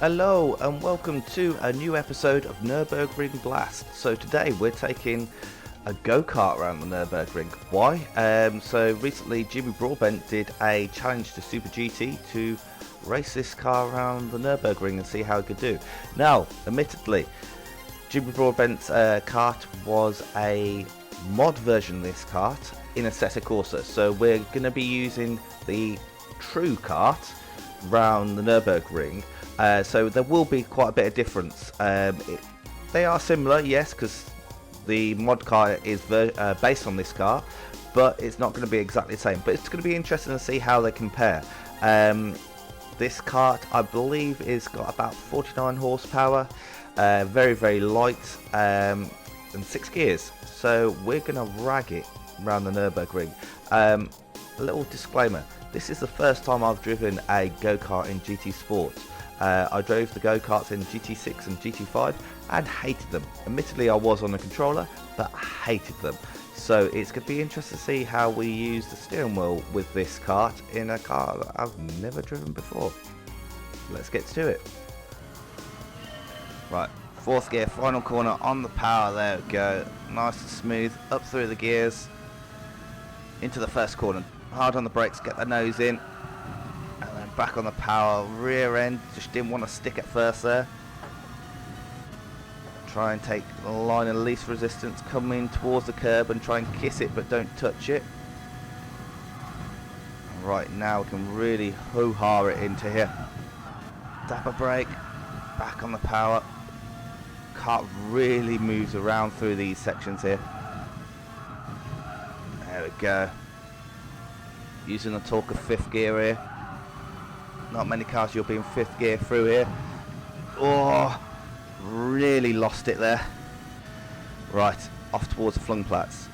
Hello and welcome to a new episode of Nürburgring Blast. So today we're taking a go-kart around the Nürburgring. Why? So recently Jimmy Broadbent did a challenge to Super GT to race this car around the Nürburgring and see how it could do. Now, admittedly, Jimmy Broadbent's kart was a mod version of this kart in Assetto Corsa. So we're going to be using the true kart around the Nürburgring. So there will be quite a bit of difference. They are similar, yes, because the mod car is based on this car, but it's not going to be exactly the same. But it's going to be interesting to see how they compare. This kart, I believe, is got about 49 horsepower, very, very light, and 6 gears. So we're going to rag it around the Nürburgring. A little disclaimer, this is the first time I've driven a go-kart in GT Sport. I drove the go-karts in GT6 and GT5 and hated them. Admittedly, I was on the controller, but I hated them. So it's going to be interesting to see how we use the steering wheel with this kart in a car that I've never driven before. Let's get to it. Right, 4th gear, final corner on the power, there we go. Nice and smooth, up through the gears, into the first corner. Hard on the brakes, get the nose in. Back on the power, rear end, just didn't want to stick at first there. Try and take the line of least resistance, come in towards the curb and try and kiss it but don't touch it. Right, now we can really hoo-ha it into here. Tap a brake, back on the power. Kart really moves around through these sections here. There we go. Using the torque of 5th gear here. Not many cars you'll be in 5th gear through here. Oh, really lost it there. Right, off towards the flung plats.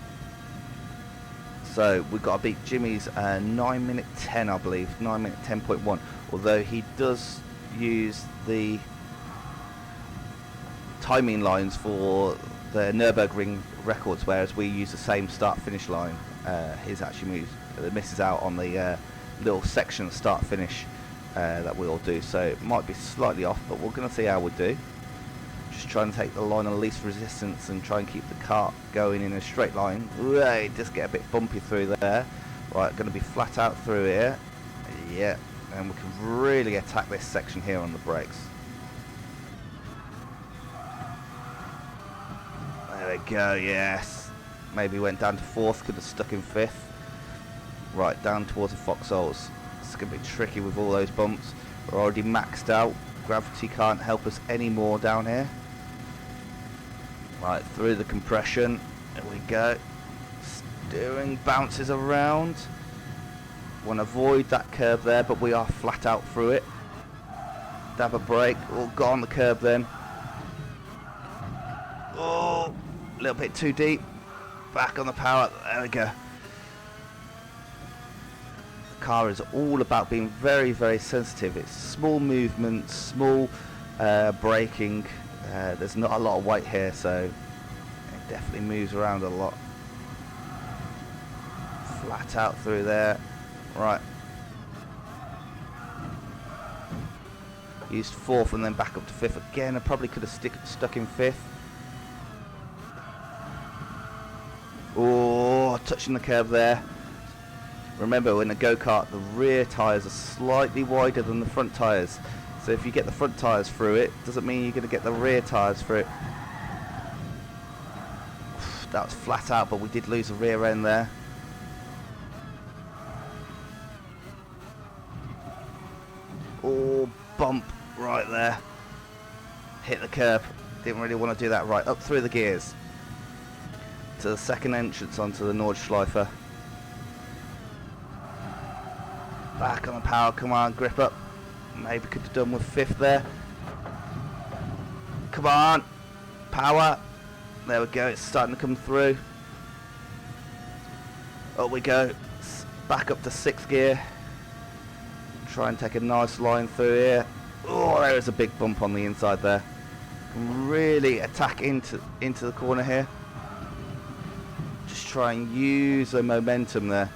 So we've got to beat Jimmy's 9 minute 10, I believe, 9 minute 10.1. Although he does use the timing lines for the Nürburgring records, whereas we use the same start-finish line. His actually misses out on the little section start-finish. That we'll do, so it might be slightly off, but we're going to see how we do. Just trying to take the line of least resistance and try and keep the kart going in a straight line. Right, just get a bit bumpy through there. Right, going to be flat out through here. Yeah, and we can really attack this section here on the brakes. There we go, yes. Maybe went down to 4th, could have stuck in 5th. Right, down towards the foxholes. It's going to be tricky with all those bumps. We're already maxed out. Gravity can't help us anymore down here. Right, through the compression. There we go. Steering bounces around. Want to avoid that curve there, but we are flat out through it. Dab a brake. Oh, got on the curve then. Oh, a little bit too deep. Back on the power. There we go. Car is all about being very, very sensitive. It's small movements, small braking. There's not a lot of weight here, so it definitely moves around a lot. Flat out through there. Right. Used 4th and then back up to 5th again. I probably could have stuck in 5th. Oh, touching the curb there. Remember, in a go-kart, the rear tyres are slightly wider than the front tyres. So if you get the front tyres through it, doesn't mean you're going to get the rear tyres through it. That was flat out, but we did lose the rear end there. Oh, bump right there. Hit the curb. Didn't really want to do that. Right, up through the gears. To the second entrance onto the Nordschleife. Back on the power, come on, grip up. Maybe could have done with 5th there. Come on, power. There we go, it's starting to come through. Up we go, back up to 6th gear. Try and take a nice line through here. Oh, there is a big bump on the inside there. Can really attack into the corner here. Just try and use the momentum there.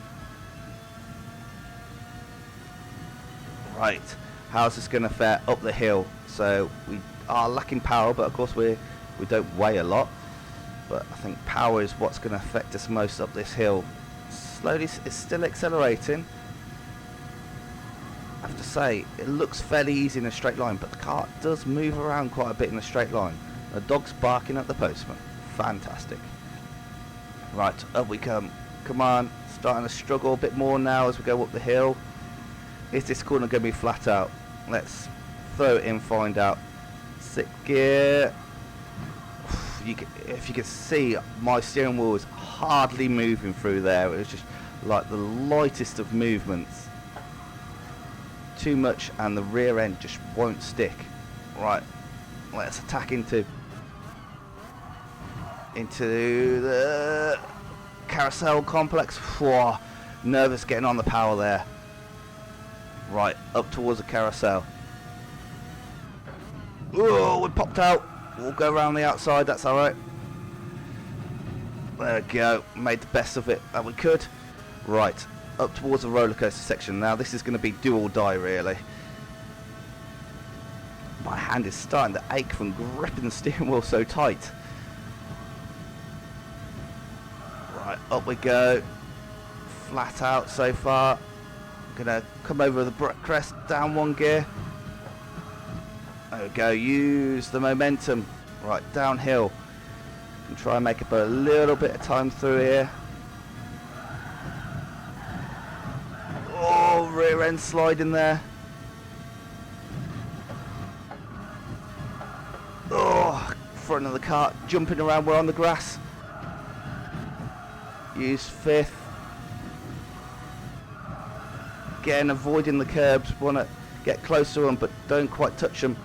Right, how's this going to fare up the hill? So we are lacking power, but of course we don't weigh a lot. But I think power is what's going to affect us most up this hill. Slowly, it's still accelerating. I have to say, it looks fairly easy in a straight line, but the cart does move around quite a bit in a straight line. The dog's barking at the postman. Fantastic. Right, up we come. Come on, starting to struggle a bit more now as we go up the hill. Is this corner going to be flat out? Let's throw it in, find out. 6th gear. If you can see, my steering wheel is hardly moving through there. It was just like the lightest of movements. Too much and the rear end just won't stick. Right, let's attack into the carousel complex. Whoa, nervous getting on the power there. Right, up towards the carousel. Oh, we popped out. We'll go around the outside, that's alright. There we go, made the best of it that we could. Right, up towards the roller coaster section. Now this is going to be do or die really. My hand is starting to ache from gripping the steering wheel so tight. Right, up we go. Flat out so far. I'm going to come over the crest, down 1 gear. There we go, use the momentum. Right, downhill. And try and make up a little bit of time through here. Oh, rear end sliding there. Oh, front of the cart jumping around, we're on the grass. Use 5th. Again, avoiding the curbs, want to get close to them but don't quite touch them.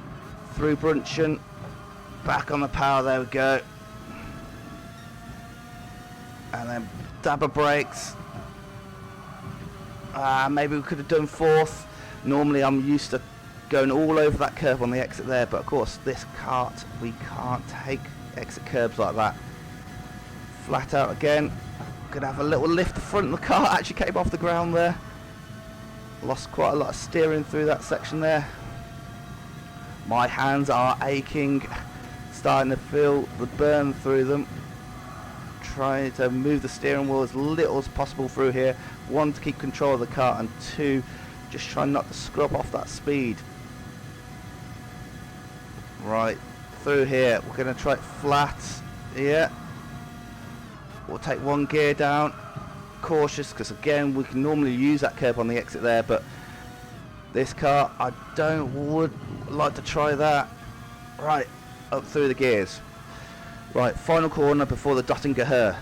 Through Brunchen, back on the power, there we go. And then dabber brakes. Maybe we could have done 4th. Normally I'm used to going all over that curve on the exit there, but of course this cart, we can't take exit curbs like that. Flat out again. Gonna have a little lift. The front of the cart actually came off the ground there. Lost quite a lot of steering through that section there. My hands are aching, starting to feel the burn through them. Trying to move the steering wheel as little as possible through here. 1, to keep control of the car, and 2, just try not to scrub off that speed. Right, through here, we're going to try it flat. Yeah. We'll take 1 gear down. Cautious, because again, we can normally use that curb on the exit there, but this car, I would like to try that. Right, up through the gears. Right, final corner before the Dottingerhöhe.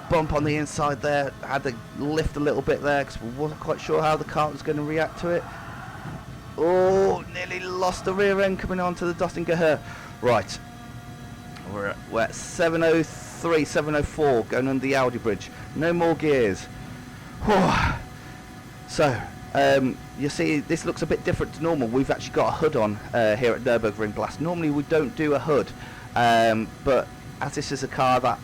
Bump on the inside there. I had to lift a little bit there because we wasn't quite sure how the car was going to react to it. Oh, nearly lost the rear end coming onto the Dottingerhöhe. Right, we're at 703, 704 going under the Audi bridge. No more gears. Whew. So, you see, this looks a bit different to normal. We've actually got a hood on here at Nürburgring Blast. Normally we don't do a hood, but as this is a car that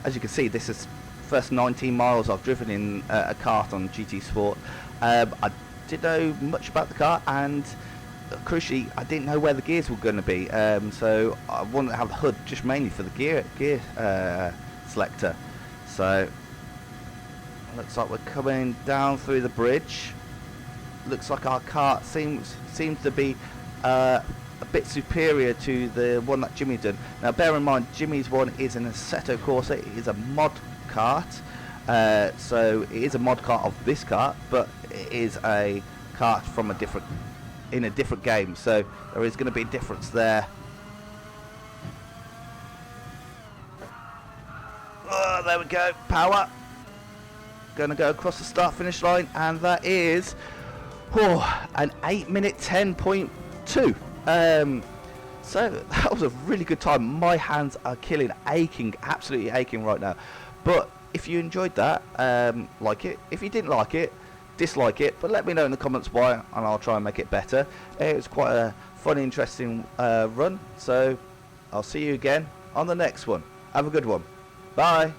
as you can see, this is first 19 miles I've driven in a kart on GT Sport. I didn't know much about the car, and crucially, I didn't know where the gears were going to be. So I wanted to have the hood just mainly for the gear selector. So looks like we're coming down through the bridge. Looks like our kart seems to be a bit superior to the one that Jimmy did. Now bear in mind, Jimmy's one is an Assetto Corsa. It is a mod kart, so it is a mod kart of this kart, but it is a kart from in a different game, so there is going to be a difference there. Oh, there we go, power. Going to go across the start finish line, and that is an 8-minute 10.2. So that was a really good time. My hands are aching, absolutely aching right now. But if you enjoyed that, like it. If you didn't like it, dislike it, but let me know in the comments why, and I'll try and make it better. It was quite a fun, interesting run, so I'll see you again on the next one. Have a good one. Bye.